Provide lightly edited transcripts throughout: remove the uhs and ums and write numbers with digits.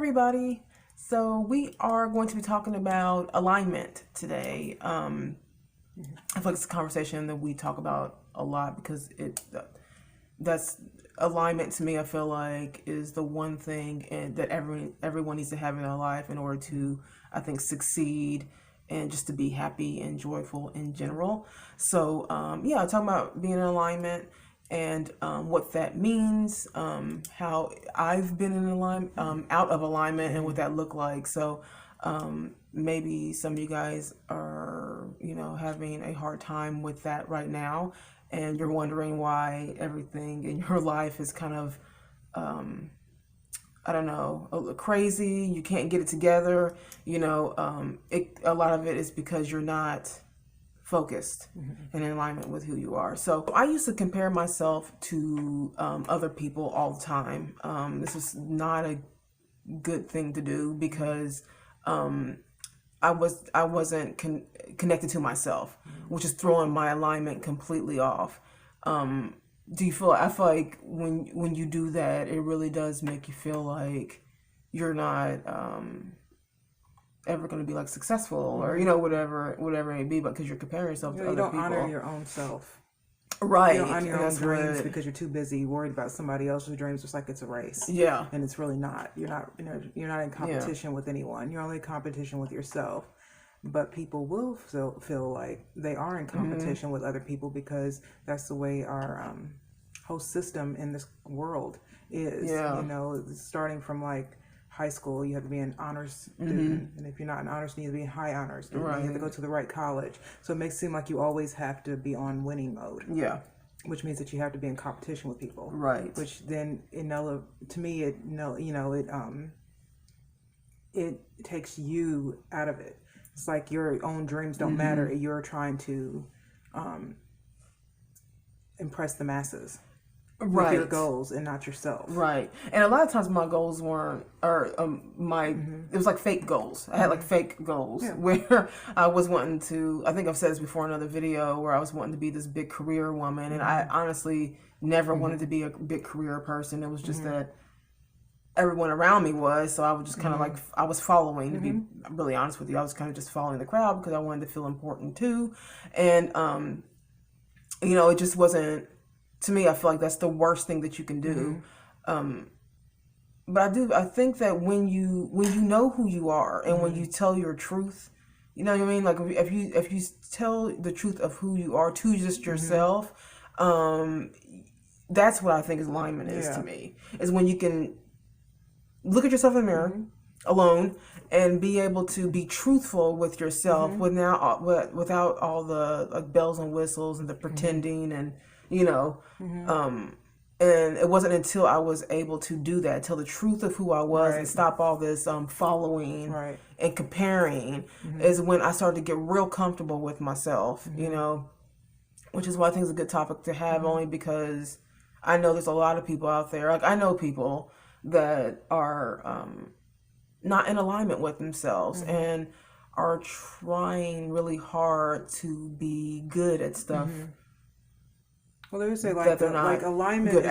everybody. So we are going to be talking about alignment today. I feel like it's a conversation that we talk about a lot because that's alignment to me. I feel like is the one thing that everyone needs to have in their life in order to, I think, succeed and just to be happy and joyful in general. So talking about being in alignment and what that means, how I've been in alignment, out of alignment, and what that looked like. So maybe some of you guys are, having a hard time with that right now, and you're wondering why everything in your life is kind of, I don't know, crazy. You can't get it together. A lot of it is because you're not focused and in alignment with who you are. So I used to compare myself to other people all the time. This was not a good thing to do because I wasn't connected to myself, which is throwing my alignment completely off. I feel like when you do that, it really does make you feel like you're not ever going to be like successful or whatever it may be, but because you're comparing yourself to other people. You don't honor your own self. Right. You don't honor your own dreams because you're too busy worried about somebody else's dreams. It's like it's a race. Yeah. And it's really not. You're not in competition with anyone. You're only in competition with yourself. But people will feel like they are in competition with other people because that's the way our whole system in this world is. Yeah. Starting from like high school, you have to be an honors student, and if you're not an honors student, you have to be a high honors student. Right. You have to go to the right college, so it makes it seem like you always have to be on winning mode. Yeah, which means that you have to be in competition with people. Right. Which then, to me, it takes you out of it. It's like your own dreams don't matter. You're trying to impress the masses. With your goals and not yourself. Right. And a lot of times my goals weren't, it was like fake goals. I had like fake goals where I was wanting to, I think I've said this before in another video, where I was wanting to be this big career woman. And I honestly never wanted to be a big career person. It was just that everyone around me was. So I was just kind of like, I was following, to be really honest with you. I was kind of just following the crowd because I wanted to feel important too. And, it just wasn't, to me, I feel like that's the worst thing that you can do. But I think that when you know who you are and when you tell your truth, you know what I mean? Like if you tell the truth of who you are to just yourself, that's what I think alignment is to me. Is when you can look at yourself in the mirror alone and be able to be truthful with yourself without all the like bells and whistles and the pretending and and it wasn't until I was able to do that, tell the truth of who I was and stop all this following and comparing, is when I started to get real comfortable with myself, which is why I think it's a good topic to have, only because I know there's a lot of people out there. Like I know people that are not in alignment with themselves and are trying really hard to be good at stuff. Well, they would say like alignment.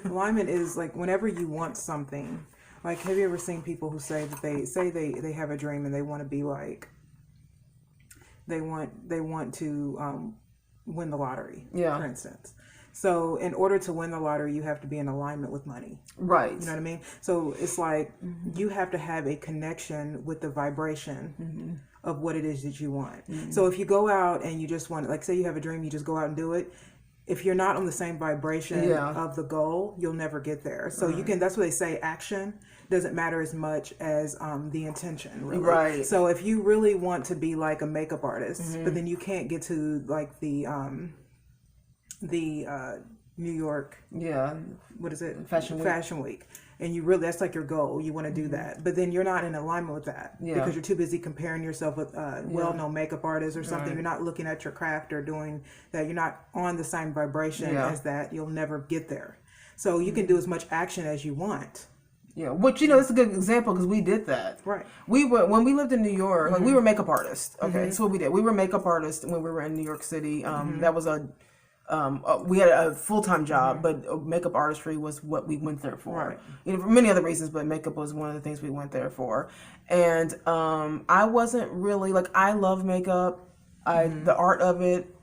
Alignment is like whenever you want something. Like, have you ever seen people who say that they have a dream and they want to be like, they want to win the lottery, for instance. So in order to win the lottery, you have to be in alignment with money. Right. You know what I mean? So it's like you have to have a connection with the vibration of what it is that you want. So if you go out and you just want, like say you have a dream, you just go out and do it. If you're not on the same vibration of the goal, you'll never get there. So you can, that's what they say, action doesn't matter as much as the intention, really. Right. So if you really want to be like a makeup artist, but then you can't get to like the New York, what is it? Fashion Week. And you really, that's like your goal. You want to do that. But then you're not in alignment with that because you're too busy comparing yourself with well-known makeup artists or something. You're not looking at your craft or doing that. You're not on the same vibration as that. You'll never get there. So you can do as much action as you want. Yeah, which, it's a good example because we did that. Right. When we lived in New York, like we were makeup artists. Okay, that's what we did. We were makeup artists when we were in New York City. That was a we had a full-time job, but makeup artistry was what we went there for. Right. You know, for many other reasons, but makeup was one of the things we went there for. And I wasn't really like, I love makeup. The art of it.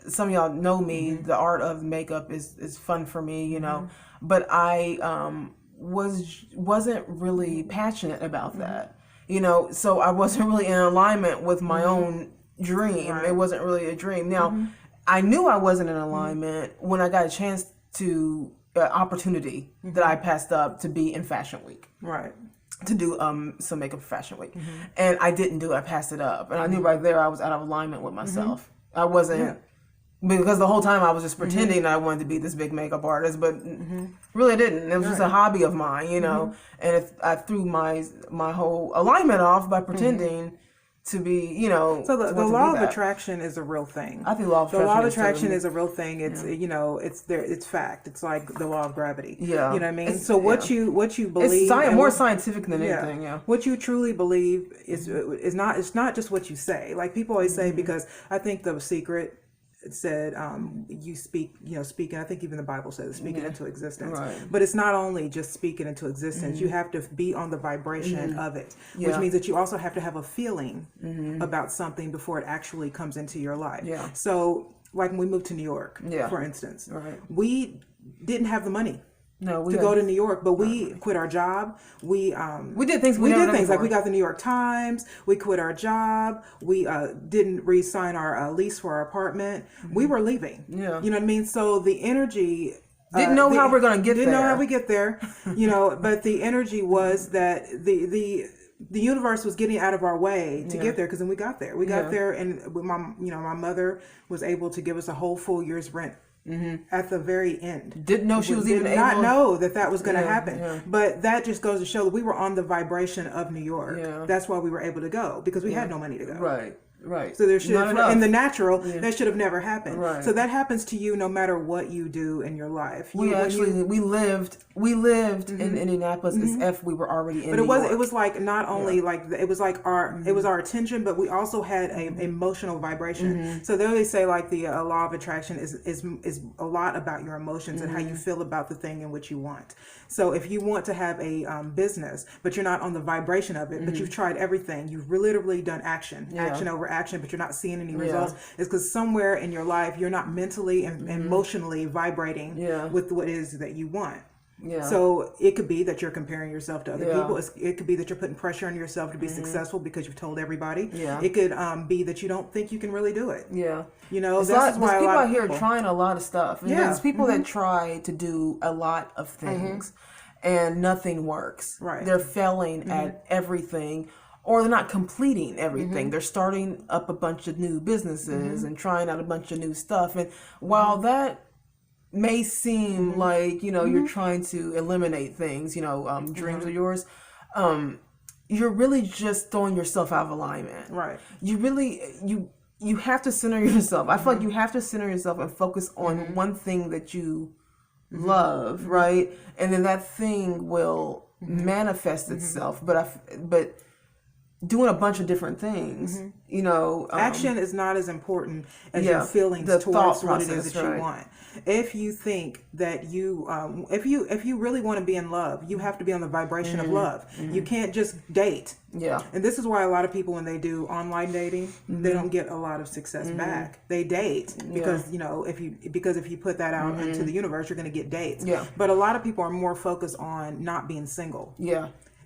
Some of y'all know me. The art of makeup is fun for me, you know. But I wasn't really passionate about that, you know. So I wasn't really in alignment with my own dream. Right. It wasn't really a dream. Now, I knew I wasn't in alignment when I got a chance to opportunity that I passed up to be in Fashion Week. Right. To do some makeup for Fashion Week, and I didn't do it. I passed it up, and I knew right there I was out of alignment with myself. I wasn't, because the whole time I was just pretending that I wanted to be this big makeup artist, but really I didn't. It was just a hobby of mine, you know. And if I threw my whole alignment off by pretending to be, you know. So the law of attraction is a real thing. I think the law of attraction is a real thing. It's you know, it's there. It's fact. It's like the law of gravity. Yeah, you know what I mean. So what you believe, it's more scientific than anything. Yeah, what you truly believe is not. It's not just what you say. Like people always say, because I think The Secret said you speak, you know, speaking, I think even the Bible says speak it into existence. Right. But it's not only just speak it into existence. You have to be on the vibration of it, which means that you also have to have a feeling about something before it actually comes into your life. Yeah. So like when we moved to New York, for instance, we didn't have the money to go to New York, but we quit our job. We did things. We did things like we got the New York Times. We quit our job. We didn't re-sign our lease for our apartment. We were leaving. Yeah, you know what I mean. So the energy. Didn't know how we're gonna get there. Didn't know how we get there. You know, but the energy was that the universe was getting out of our way to get there, because then we got there. We got there, and my mother was able to give us a whole full year's rent. At the very end. Didn't know she was even able. Did not know that was going to happen. But that just goes to show that we were on the vibration of New York. That's why we were able to go, because we had no money to go. Right. So there should in the natural that should have never happened. Right. So that happens to you no matter what you do in your life. We lived in Indianapolis as if we were already in. But New York. It was like not only like it was like it was our attention, but we also had a emotional vibration. So they always say like the law of attraction is a lot about your emotions and how you feel about the thing in which you want. So if you want to have a business, but you're not on the vibration of it, but you've tried everything, you've literally done action over action, but you're not seeing any results, it's because somewhere in your life you're not mentally and emotionally vibrating with what it is that you want. So it could be that you're comparing yourself to other people. It could be that you're putting pressure on yourself to be successful because you've told everybody. It could be that you don't think you can really do it. You know, that's why people out here trying a lot of stuff. There's people that try to do a lot of things and nothing works. They're failing at everything. Or they're not completing everything. They're starting up a bunch of new businesses and trying out a bunch of new stuff. And while that may seem like, you know, you're trying to eliminate things, you know, dreams of yours, you're really just throwing yourself out of alignment. You really, you have to center yourself. I feel like you have to center yourself and focus on one thing that you love, right? And then that thing will manifest itself. But doing a bunch of different things, you know. Action is not as important as your feelings towards what it is that you want. If you think that you, if you really want to be in love, you have to be on the vibration of love. You can't just date. And this is why a lot of people, when they do online dating, they don't get a lot of success back. They date because, you know, if you put that out into the universe, you're going to get dates. But a lot of people are more focused on not being single.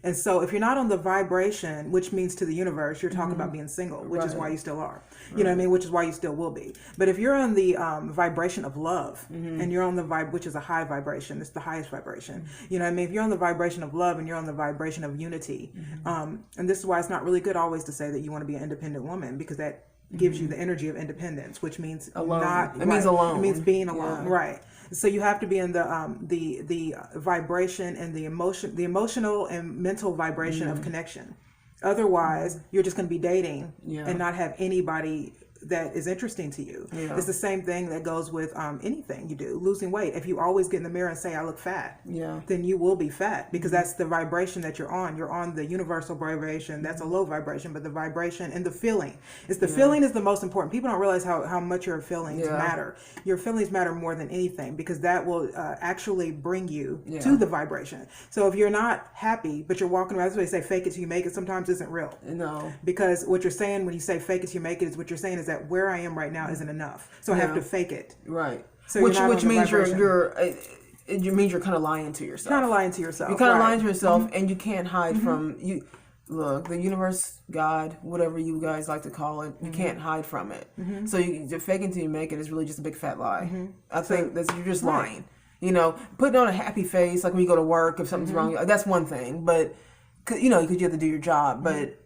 And so if you're not on the vibration, which means to the universe, you're talking about being single, which is why you still are. You know what I mean? Which is why you still will be. But if you're on the vibration of love, and you're on the which is a high vibration, it's the highest vibration. You know what I mean? If you're on the vibration of love and you're on the vibration of unity, and this is why it's not really good always to say that you want to be an independent woman, because that gives you the energy of independence, which means alone. Means alone. It means being alone, right? So you have to be in the vibration and the emotional and mental vibration of connection. Otherwise, you're just going to be dating and not have anybody that is interesting to you. Yeah. It's the same thing that goes with anything you do. Losing weight. If you always get in the mirror and say, I look fat, then you will be fat, because that's the vibration that you're on. You're on the universal vibration. That's a low vibration, but the vibration and the feeling. It's the feeling is the most important. People don't realize how much your feelings matter. Your feelings matter more than anything, because that will actually bring you to the vibration. So if you're not happy, but you're walking around, that's why they say fake it till you make it sometimes isn't real. No. Because what you're saying when you say fake it till you make it is what you're saying is that where I am right now isn't enough. So I have to fake it. Right. So which means it means you're kind of lying to yourself. Kind of lying to yourself. You're kind of lying to yourself, and you can't hide from you. Look, the universe, God, whatever you guys like to call it, you can't hide from it. So you're faking till you make it is really just a big fat lie. I think that you're just lying. You know, putting on a happy face, like when you go to work, if something's wrong, that's one thing. But, because you have to do your job. But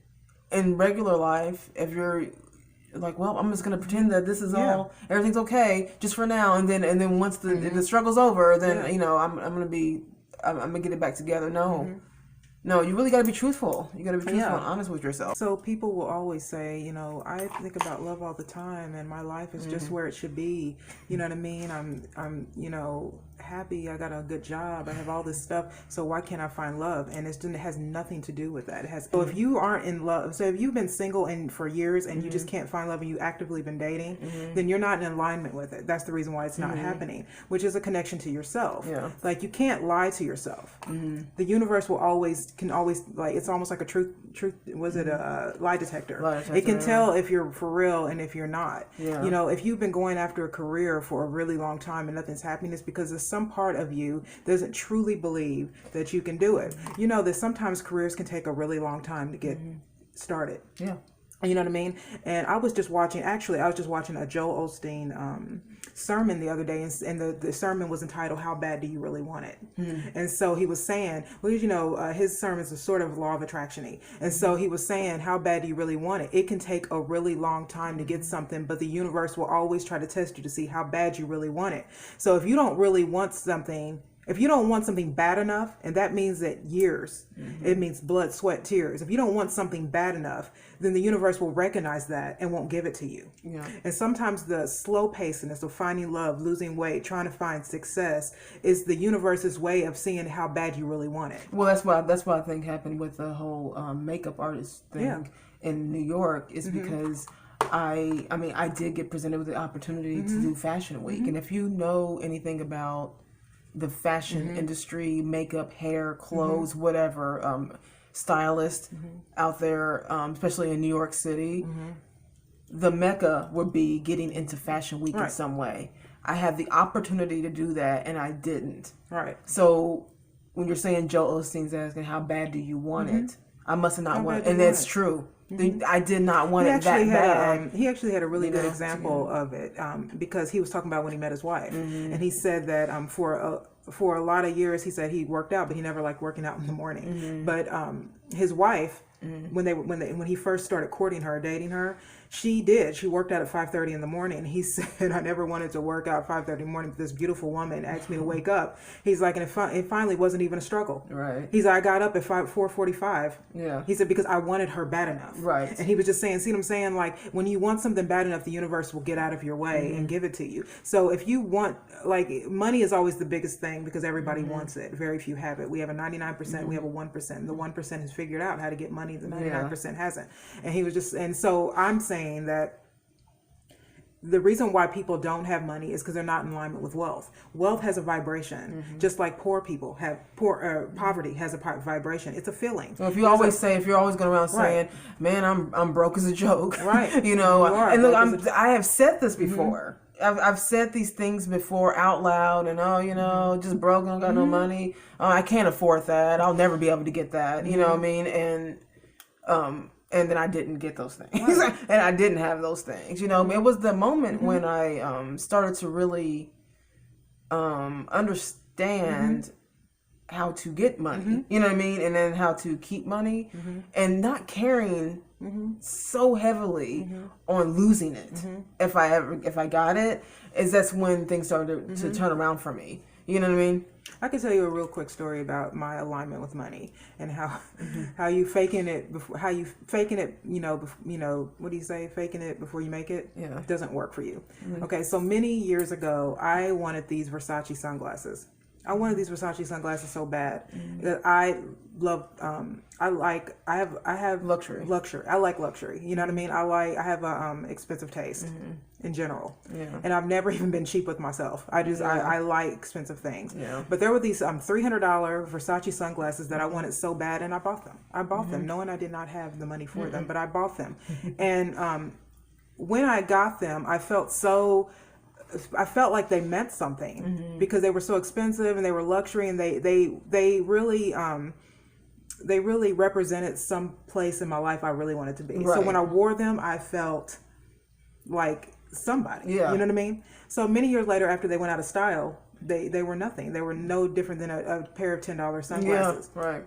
in regular life, if you're like, well, I'm just going to pretend that this is all, everything's okay just for now. And then once the struggle's over, then, I'm going to get it back together. No, you really got to be truthful. You got to be truthful and honest with yourself. So people will always say, I think about love all the time, and my life is just where it should be. You know what I mean? I'm happy. I got a good job. I have all this stuff. So why can't I find love? And it has nothing to do with that. So if you aren't in love, so if you've been single for years and you just can't find love, and you actively been dating, then you're not in alignment with it. That's the reason why it's not happening, which is a connection to yourself. Yeah. Like, you can't lie to yourself. The universe can always, like, it's almost like a truth was it a lie detector? It can tell if you're for real and if you're not. If you've been going after a career for a really long time and nothing's happening, it's because there's some part of you doesn't truly believe that you can do it. That sometimes careers can take a really long time to get started. You know what I mean? And I was just watching a Joel Osteen sermon the other day, and the sermon was entitled, How Bad Do You Really Want It? And so he was saying, his sermons are sort of law of attraction-y. And so he was saying, how bad do you really want it? It can take a really long time to get something, but the universe will always try to test you to see how bad you really want it. So if you don't really want something, if you don't want something bad enough, and that means that years, it means blood, sweat, tears. If you don't want something bad enough, then the universe will recognize that and won't give it to you. And sometimes the slow pacedness of finding love, losing weight, trying to find success is the universe's way of seeing how bad you really want it. Well, that's what I think happened with the whole makeup artist thing in New York, is because I did get presented with the opportunity to do Fashion Week. And if you know anything about the fashion industry, makeup, hair, clothes, whatever, stylists out there, especially in New York City, the mecca would be getting into Fashion Week in some way. I had the opportunity to do that, and I didn't. Right. So when you're saying Joel Osteen's asking, how bad do you want it? I must have not wanted it. And that's true. I did not want it that bad. He actually had a really good example of it, because he was talking about when he met his wife. And he said that for a lot of years, he said he worked out, but he never liked working out in the morning. But his wife, when he first started courting her, dating her, she worked out at 5:30 in the morning. And he said, I never wanted to work out 5:30 in the morning, but this beautiful woman asked me to wake up. He's like, and it finally wasn't even a struggle. Right. He's like, I got up at 4:45. Yeah. He said, because I wanted her bad enough. Right. And he was just saying, see what I'm saying? Like, when you want something bad enough, the universe will get out of your way and give it to you. So if you want, like, money is always the biggest thing, because everybody wants it. Very few have it. We have a 99%, we have a 1%. And the 1% has figured out how to get money. The 99% hasn't. And he was just, and so I'm saying that the reason why people don't have money is because they're not in alignment with wealth. Wealth has a vibration, just like poor people have poverty has a vibration. It's a feeling. So if you're always going around saying, "Man, I'm broke as a joke," right? And look, I have said this before. I've said these things before out loud, and just broke, don't got no money. I can't afford that. I'll never be able to get that. You know what I mean? And then I didn't get those things, and I didn't have those things. It was the moment when I started to really understand how to get money. You know what I mean, and then how to keep money, and not caring so heavily on losing it. If I got it, that's when things started to turn around for me. You know what I mean? I can tell you a real quick story about my alignment with money and how you faking it before, how you faking it, what do you say? Faking it before you make it. Yeah. Doesn't work for you. Okay. So many years ago, I wanted these Versace sunglasses. I wanted these Versace sunglasses so bad that I love. I have luxury. I like luxury. You know what I mean? I have a expensive taste in general. Yeah. And I've never even been cheap with myself. I like expensive things. Yeah. But there were these $300 Versace sunglasses that I wanted so bad, and I bought them. I bought them, knowing I did not have the money for them, but I bought them. And when I got them, I felt like they meant something because they were so expensive and they were luxury, and they really represented some place in my life I really wanted to be. Right. So when I wore them, I felt like somebody. Yeah. You know what I mean? So many years later, after they went out of style, they were nothing. They were no different than a pair of $10 sunglasses. Yeah, right.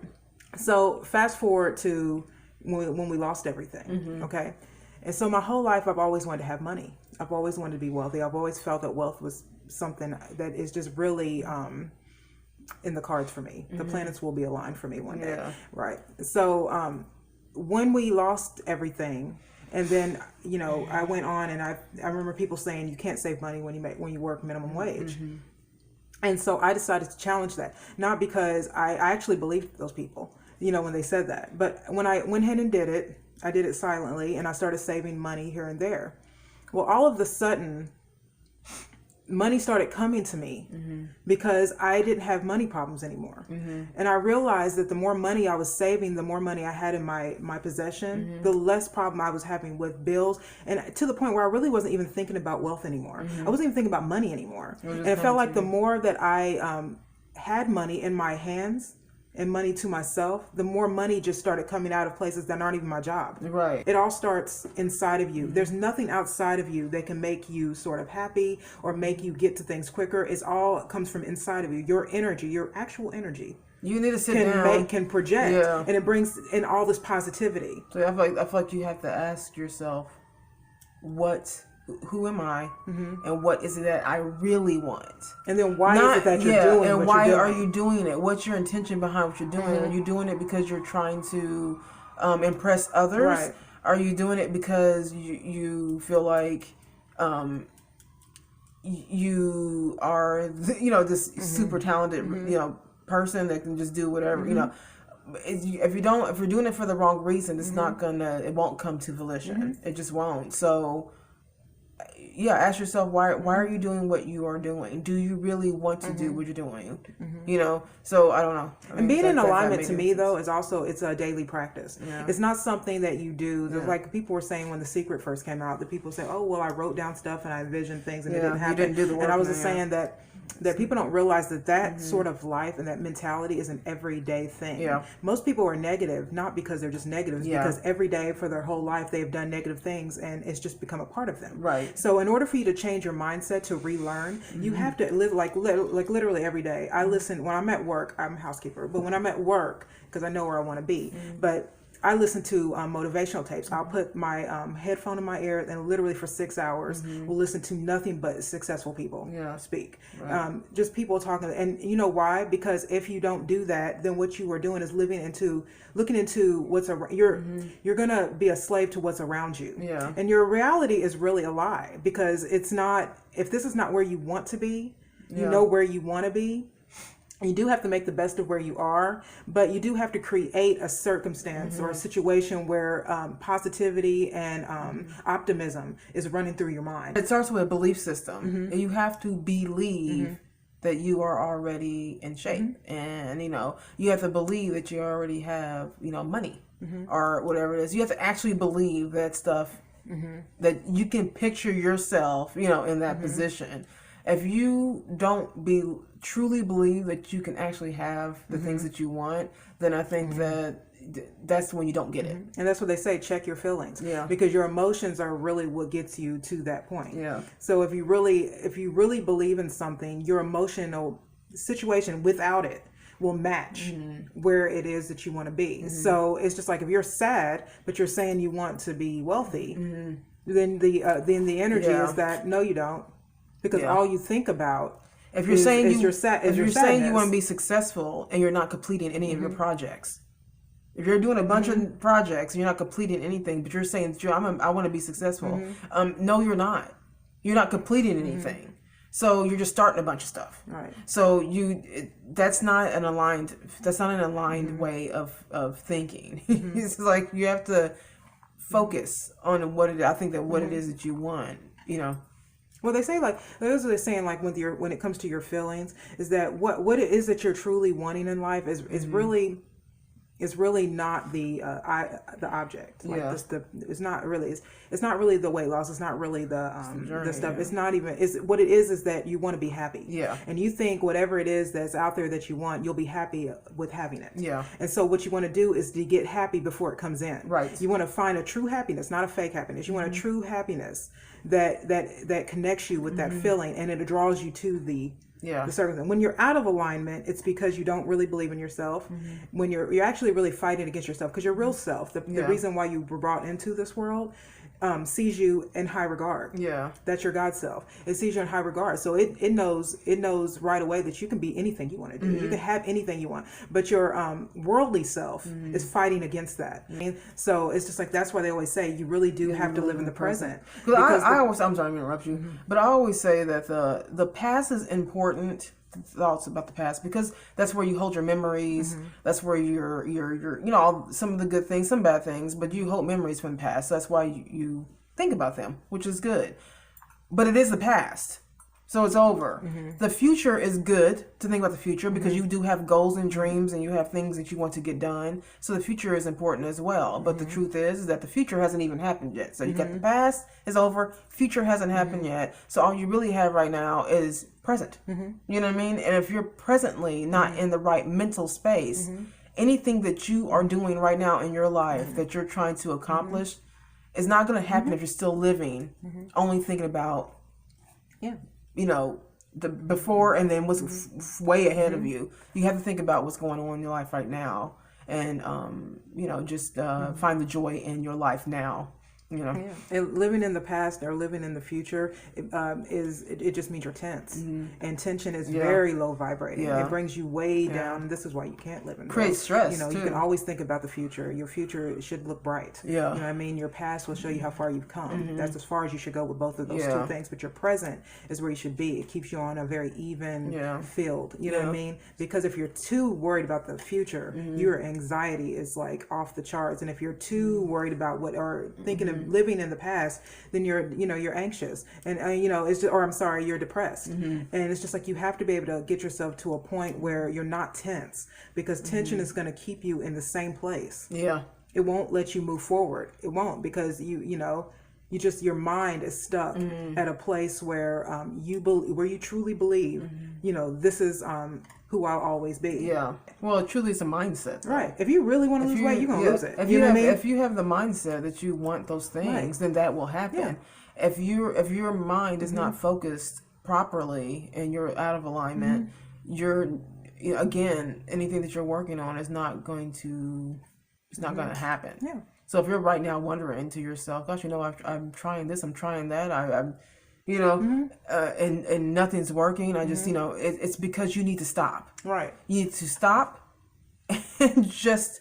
So fast forward to when we lost everything. Okay. And so my whole life, I've always wanted to have money. I've always wanted to be wealthy. I've always felt that wealth was something that is just really in the cards for me. The planets will be aligned for me one day. Yeah. Right. So when we lost everything, and then I went on, and I remember people saying you can't save money when you work minimum wage. And so I decided to challenge that, not because I actually believed those people, when they said that, but when I went ahead and did it, I did it silently, and I started saving money here and there. Well, all of a sudden, money started coming to me because I didn't have money problems anymore. And I realized that the more money I was saving, the more money I had in my possession, the less problem I was having with bills, and to the point where I really wasn't even thinking about wealth anymore. I wasn't even thinking about money anymore. And it felt like the more that I had money in my hands, and money to myself, the more money just started coming out of places that aren't even my job. Right. It all starts inside of you. There's nothing outside of you that can make you sort of happy or make you get to things quicker. It comes from inside of you. Your energy, your actual energy. You need to sit down. Can project. Yeah. And it brings in all this positivity. So I feel like you have to ask yourself, who am I, and what is it that I really want? And then why is it that you're doing and why are you doing it? What's your intention behind what you're doing? Are you doing it because you're trying to impress others? Right. Are you doing it because you feel like you are this super talented person that can just do whatever if you're doing it for the wrong reason, it's it won't come to fruition. It just won't. So ask yourself, why are you doing what you are doing? Do you really want to do what you're doing? So I don't know. And being in alignment to me, though, is also, it's a daily practice. Yeah. It's not something that you do. Like people were saying when The Secret first came out, that people say, oh, well, I wrote down stuff and I envisioned things and it didn't happen. You didn't do the work. And I was just saying that people don't realize that sort of life and that mentality is an everyday thing. Yeah. Most people are negative, not because they're just negative, because every day for their whole life they've done negative things and it's just become a part of them. Right. So in order for you to change your mindset, to relearn, you have to live like literally every day. I listen when I'm at work. I'm a housekeeper, but when I'm at work, because I know where I want to be, but I listen to motivational tapes. I'll put my headphone in my ear and literally for 6 hours will listen to nothing but successful people speak. Right. Just people talking. And you know why? Because if you don't do that, then what you are doing is looking into what's around. You're going to be a slave to what's around you. Yeah. And your reality is really a lie, because it's not, if this is not where you want to be, you know where you want to be. You do have to make the best of where you are, but you do have to create a circumstance or a situation where positivity and optimism is running through your mind. It starts with a belief system. And you have to believe that you are already in shape. And, you have to believe that you already have, money or whatever it is. You have to actually believe that stuff, that you can picture yourself, in that position. If you don't truly believe that you can actually have the things that you want, then I think that's when you don't get it. And that's what they say, check your feelings. Yeah. Because your emotions are really what gets you to that point. Yeah. So if you really believe in something, your emotional situation without it will match where it is that you want to be. So it's just like if you're sad, but you're saying you want to be wealthy, then the energy is that no, you don't. Because all you think about If you're saying you want to be be successful and you're not completing any of your projects, if you're doing a bunch of projects and you're not completing anything, but you're saying, I want to be successful. No, you're not. You're not completing anything. So you're just starting a bunch of stuff. Right. So that's not an aligned way of thinking. It's like you have to focus on what it is that you want, Well, they say those are saying when it comes to your feelings is that what it is that you're truly wanting in life is really not the object. It's not really the weight loss. It's not really the stuff. Yeah. It's not even. What it is that you want to be happy. Yeah. And you think whatever it is that's out there that you want, you'll be happy with having it. Yeah. And so what you want to do is to get happy before it comes in. Right. You want to find a true happiness, not a fake happiness. You want a true happiness that connects you with that feeling, and it draws you to the circumstance. When you're out of alignment, it's because you don't really believe in yourself. When you're actually really fighting against yourself, because your real self, the reason why you were brought into this world, sees you in high regard. Yeah. That's your God self. It sees you in high regard. So it knows right away that you can be anything you want to do. You can have anything you want. But your worldly self is fighting against that. And so it's just that's why they always say you really do have to live in the present. Because I'm sorry to interrupt you, but I always say that the past is important. Thoughts about the past, because that's where you hold your memories. That's where your some of the good things, some bad things, but you hold memories from the past. So that's why you think about them, which is good. But it is the past, so it's over. The future is good to think about the future, because you do have goals and dreams, and you have things that you want to get done. So the future is important as well. But the truth is that the future hasn't even happened yet. So you got the past is over, future hasn't happened yet. So all you really have right now is present. You know what I mean? And if you're presently not in the right mental space, anything that you are doing right now in your life that you're trying to accomplish is not going to happen if you're still living only thinking about the before and then what's way ahead of you. You have to think about what's going on in your life right now, and just find the joy in your life now. And living in the past or living in the future it just means you're tense, and tension is very low vibrating. It brings you way down, and this is why you can't live in creates stress too. You can always think about the future. Your future should look bright. You know what I mean? Your past will show you how far you've come. That's as far as you should go with both of those two things. But your present is where you should be. It keeps you on a very even field. You know what I mean? Because if you're too worried about the future, your anxiety is off the charts. And if you're too worried about thinking of living in the past, then you're anxious, and you're depressed. And it's just you have to be able to get yourself to a point where you're not tense, because tension is going to keep you in the same place. It won't let you move forward. It won't, because your mind is stuck at a place where you truly believe this is who I'll always be. Well, it truly is a mindset, though. Right. If you really want to lose weight, you're going to lose it. If you have the mindset that you want those things, then that will happen. If your mind is not focused properly and you're out of alignment, anything that you're working on is not going to happen. So if you're right now wondering to yourself, gosh, I'm trying this, I'm trying that, and nothing's working. I just, it's because you need to stop. Right. You need to stop and just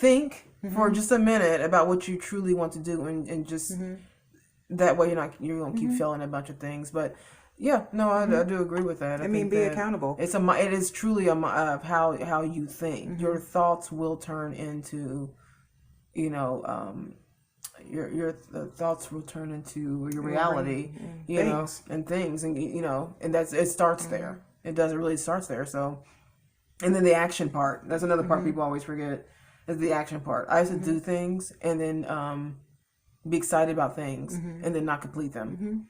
think for just a minute about what you truly want to do, and just that way you're going to keep failing a bunch of things. But I do agree with that. I mean, be accountable. It is truly how you think. Your thoughts will turn into, your thoughts will turn into your reality, and things, and and it starts there. It does. It really starts there. So, and then the action part. That's another part people always forget, is the action part. I used to do things and then be excited about things and then not complete them.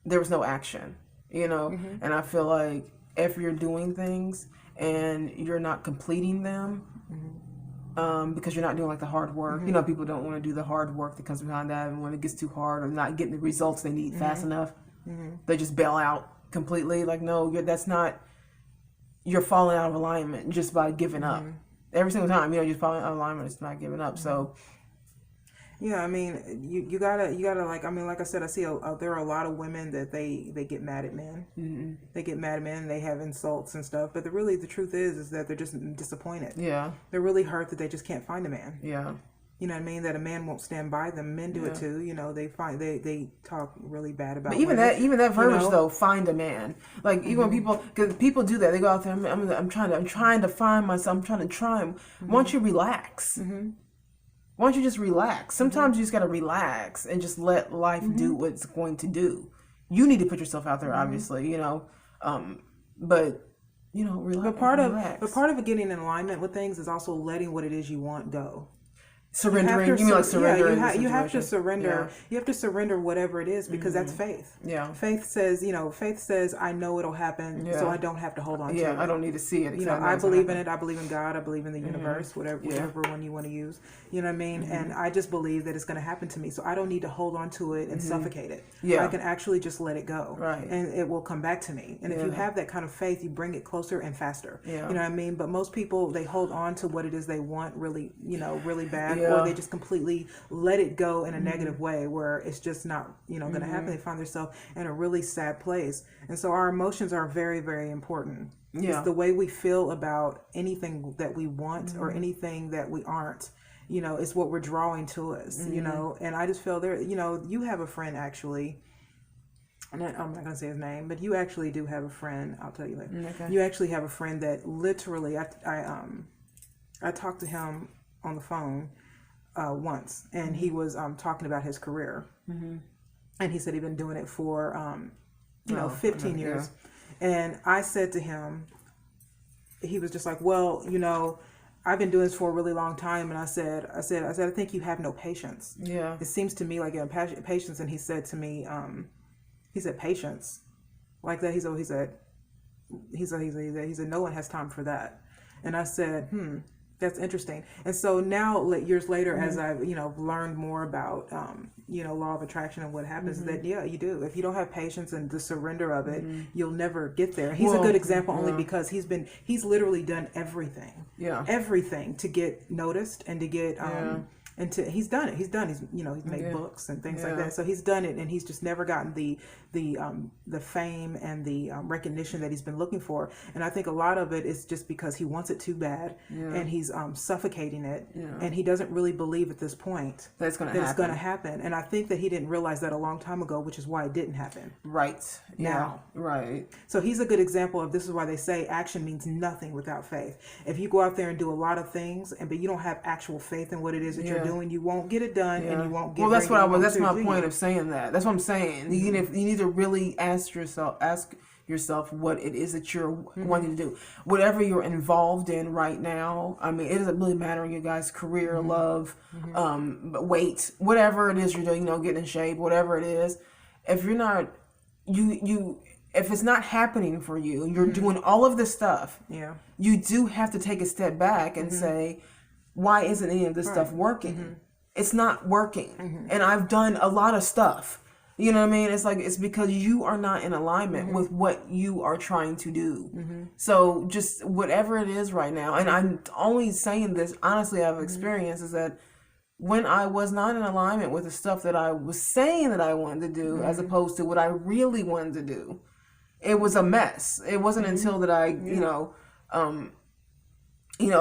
There was no action, and I feel like if you're doing things and you're not completing them, because you're not doing the hard work. People don't want to do the hard work that comes behind that, and when it gets too hard or not getting the results they need fast enough, they just bail out completely. No, that's not. You're falling out of alignment just by giving up. Every single time, just falling out of alignment is not giving up. So, Yeah, I mean, you gotta like, I mean, like I said, I see there are a lot of women that they get mad at men. Mm-hmm. They get mad at men. And they have insults and stuff. But the truth is that they're just disappointed. Yeah. They're really hurt that they just can't find a man. Yeah. You know what I mean? That a man won't stand by them. Men do it too. You know, they talk really bad about. But even women, that verbiage though, find a man. Like even when people, because people do that, they go out there. I'm trying to find myself. I'm trying to try him. Why don't you relax? Why don't you just relax? Sometimes you just gotta relax and just let life do what it's going to do. You need to put yourself out there, obviously. You know, but you know, relax. But part of getting in alignment with things is also letting what it is you want go. Surrendering. You mean like surrendering? Yeah, you have to surrender. Yeah. You have to surrender whatever it is because that's faith. Yeah. Faith says, I know it'll happen, so I don't have to hold on to it. Yeah, I don't need to see it. You know, I believe in it. I believe in God. I believe in the universe, whatever one you want to use. You know what I mean? And I just believe that it's going to happen to me. So I don't need to hold on to it and suffocate it. Yeah. I can actually just let it go. Right. And it will come back to me. And if you have that kind of faith, you bring it closer and faster. Yeah. You know what I mean? But most people, they hold on to what it is they want really bad. Or they just completely let it go in a negative way where it's just not, going to happen. They find themselves in a really sad place. And so our emotions are very, very important. Yeah. It's the way we feel about anything that we want or anything that we aren't, is what we're drawing to us, and I just feel there, you have a friend actually, and I'm not going to say his name, but you actually do have a friend. I'll tell you later. Okay. You actually have a friend that literally, I talked to him on the phone once, and he was talking about his career, and he said he'd been doing it for 15 years, and I said to him, he was just like, well, I've been doing this for a really long time, and I said, I think you have no patience. Yeah, it seems to me like you have patience, and he said to me, he said patience, like that. He said no one has time for that, and I said, that's interesting. And so now, years later, as I've learned more about law of attraction and what happens, that you do. If you don't have patience and the surrender of it, you'll never get there. He's a good example only because he's literally done everything to get noticed and to get he's done it. He's made books and things like that. So he's done it, and he's just never gotten the fame and the recognition that he's been looking for. And I think a lot of it is just because he wants it too bad, and he's suffocating it, and he doesn't really believe at this point that it's going to happen. And I think that he didn't realize that a long time ago, which is why it didn't happen. Right. Now. Yeah. Right. So he's a good example of this is why they say action means nothing without faith. If you go out there and do a lot of things, but you don't have actual faith in what it is that you're doing, you won't get it done, and you won't get. Well, that's my point of saying that. That's what I'm saying. You need to really ask yourself what it is that you're wanting to do. Whatever you're involved in right now, I mean, it doesn't really matter in your guys' career, love, weight, whatever it is you're doing, getting in shape, whatever it is. If you're not, if it's not happening for you, you're doing all of this stuff. Yeah, you do have to take a step back and say, why isn't any of this stuff working? It's not working. And I've done a lot of stuff. You know what I mean? It's like, it's because you are not in alignment with what you are trying to do. So just whatever it is right now, and I'm only saying this, honestly, I've experienced is that when I was not in alignment with the stuff that I was saying that I wanted to do, as opposed to what I really wanted to do, it was a mess. It wasn't until that I,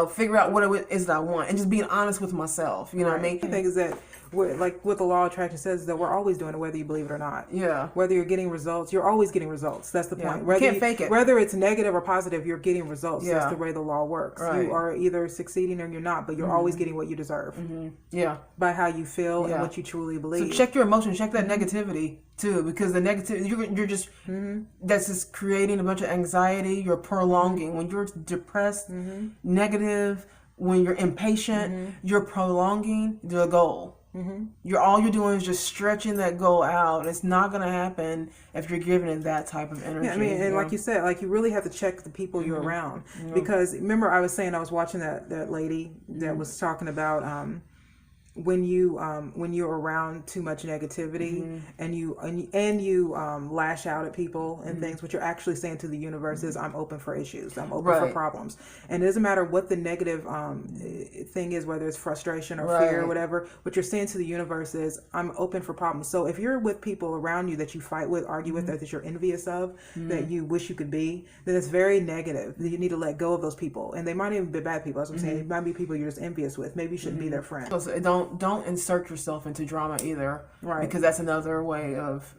figure out what it is that I want and just being honest with myself. You know what I mean? The thing is that, like what the law of attraction says, that we're always doing it, whether you believe it or not. Yeah. Whether you're getting results, you're always getting results. That's the point. You can't fake it. Whether it's negative or positive, you're getting results. That's the way the law works. Right. You are either succeeding or you're not, but you're always getting what you deserve. Yeah. By how you feel and what you truly believe. So check your emotions. Check that negativity too, because the negativity you're just that's just creating a bunch of anxiety. You're prolonging when you're depressed, negative. When you're impatient, you're prolonging the goal. You're doing is just stretching that goal out. It's not going to happen if you're giving it that type of energy. Yeah, I mean, and like you said, like you really have to check the people you're around, because remember I was saying I was watching that lady that was talking about when you're around too much negativity and you lash out at people and things, what you're actually saying to the universe is, I'm open for issues, I'm open for problems. And it doesn't matter what the negative thing is, whether it's frustration or fear or whatever, what you're saying to the universe is, I'm open for problems. So if you're with people around you that you fight with, argue with, that you're envious of, that you wish you could be, then it's very negative. You need to let go of those people. And they might even be bad people. That's what I'm saying. It might be people you're just envious with. Maybe you shouldn't be their friend. So don't insert yourself into drama either, because that's another way of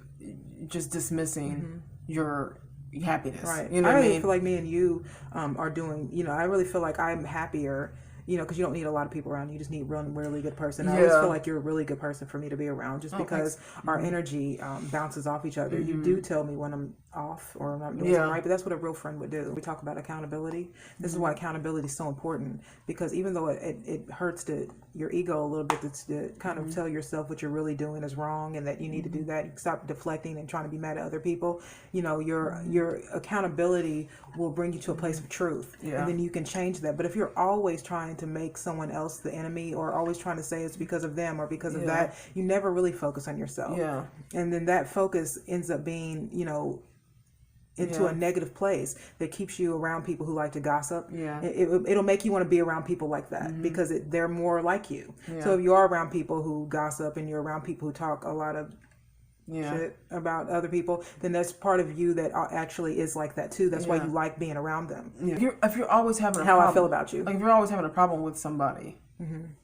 just dismissing your happiness. You know, I really feel like me and you are doing. You know, I really feel like I'm happier. You know, because you don't need a lot of people around you. You just need one really good person. I always feel like you're a really good person for me to be around, just because our energy bounces off each other. You do tell me when I'm off or I'm not doing something right, but that's what a real friend would do. We talk about accountability. This is why accountability is so important, because even though it hurts your ego a little bit to kind of tell yourself what you're really doing is wrong and that you need to do that, you stop deflecting and trying to be mad at other people. You know, your accountability will bring you to a place of truth, and then you can change that. But if you're always trying to make someone else the enemy, or always trying to say it's because of them or because of that, you never really focus on yourself. And then that focus ends up being, you know, into a negative place that keeps you around people who like to gossip. It'll make you want to be around people like that, because they're more like you. So if you are around people who gossip and you're around people who talk a lot of shit about other people, then that's part of you that actually is like that too. That's why you like being around them. If you're always having a how problem, I feel about you, like if you're always having a problem with somebody,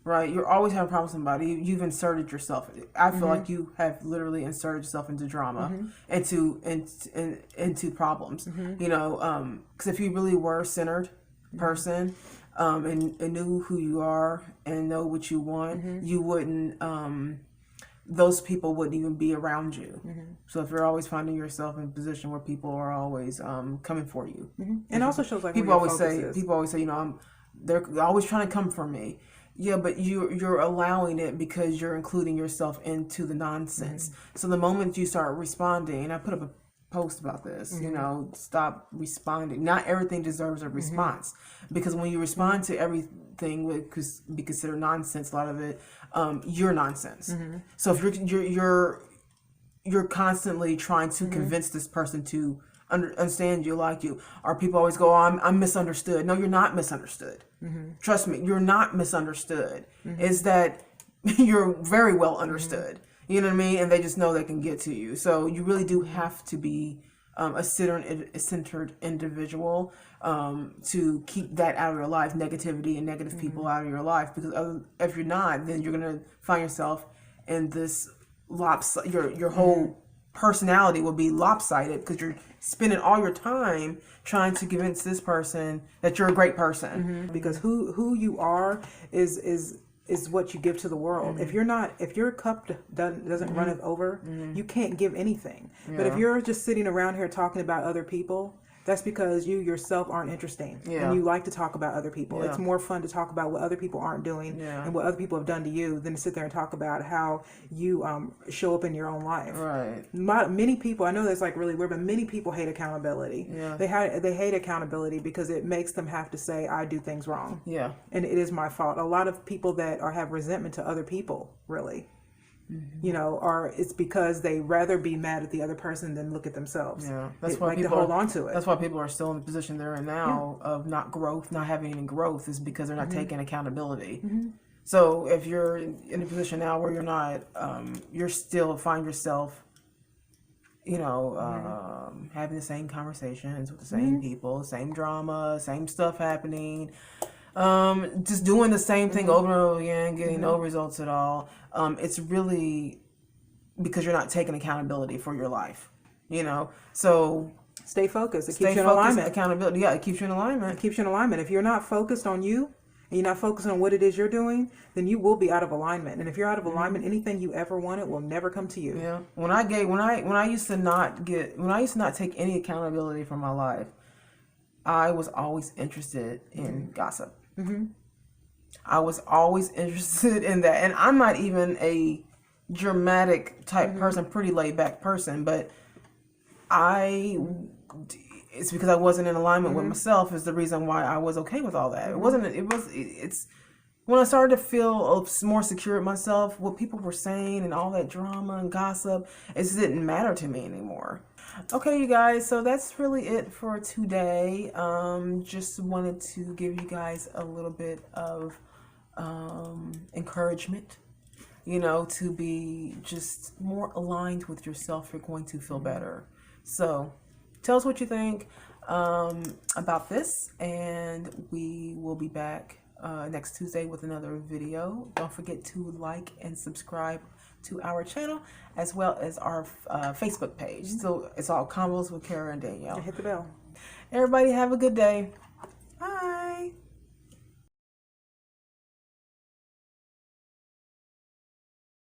right? You're always having a problem with somebody. You've inserted yourself. I feel like you have literally inserted yourself into drama, into problems. You know, because if you really were a centered person, and knew who you are and know what you want, you wouldn't. Those people wouldn't even be around you. So if you're always finding yourself in a position where people are always coming for you, and also shows like people always say, you know, they're always trying to come for me. Yeah, but you're allowing it because you're including yourself into the nonsense. So the moment you start responding, and I put up a post about this, you know, stop responding. Not everything deserves a response, because when you respond to everything would be considered nonsense, a lot of it, you're nonsense. So if you're constantly trying to convince this person to understand you, like you, or people always go, oh, I'm misunderstood. No, you're not misunderstood. Trust me, you're not misunderstood. It's that you're very well understood. You know what I mean? And they just know they can get to you. So you really do have to be a centered individual to keep that out of your life, negativity and negative people out of your life. Because if you're not, then you're going to find yourself in this your whole personality will be lopsided, because you're spending all your time trying to convince this person that you're a great person. Because who you are is what you give to the world. If your cup doesn't run it over, you can't give anything. But if you're just sitting around here talking about other people, that's because you yourself aren't interesting, and you like to talk about other people. It's more fun to talk about what other people aren't doing and what other people have done to you than to sit there and talk about how you show up in your own life. Many people, I know that's like really weird, but many people hate accountability. They hate accountability because it makes them have to say, I do things wrong. And it is my fault. A lot of people that have resentment to other people, really, you know, it's because they rather be mad at the other person than look at themselves. That's why people hold on to it. That's why people are still in the position they're in now of not having any growth, is because they're not taking accountability. So if you're in a position now where you're not, you're still find yourself, you know, having the same conversations with the same people, same drama, same stuff happening. Just doing the same thing over and over again, getting no results at all. It's really because you're not taking accountability for your life, you know. So stay focused. It keeps you in alignment. Accountability, it keeps you in alignment. It keeps you in alignment. If you're not focused on you and you're not focused on what it is you're doing, then you will be out of alignment. And if you're out of alignment, anything you ever wanted will never come to you. When I used to not take any accountability for my life, I was always interested in gossip. I was always interested in that. And I'm not even a dramatic type person, pretty laid back person, but it's because I wasn't in alignment with myself is the reason why I was okay with all that. It when I started to feel more secure with myself, what people were saying and all that drama and gossip, it just didn't matter to me anymore. Okay, you guys, so that's really it for today. Just wanted to give you guys a little bit of encouragement, to be just more aligned with yourself. You're going to feel better. So tell us what you think about this, and we will be back next Tuesday with another video. Don't forget to like and subscribe to our channel as well as our Facebook page. So it's all Convos with Kara and Danielle. Hit the bell. Everybody have a good day.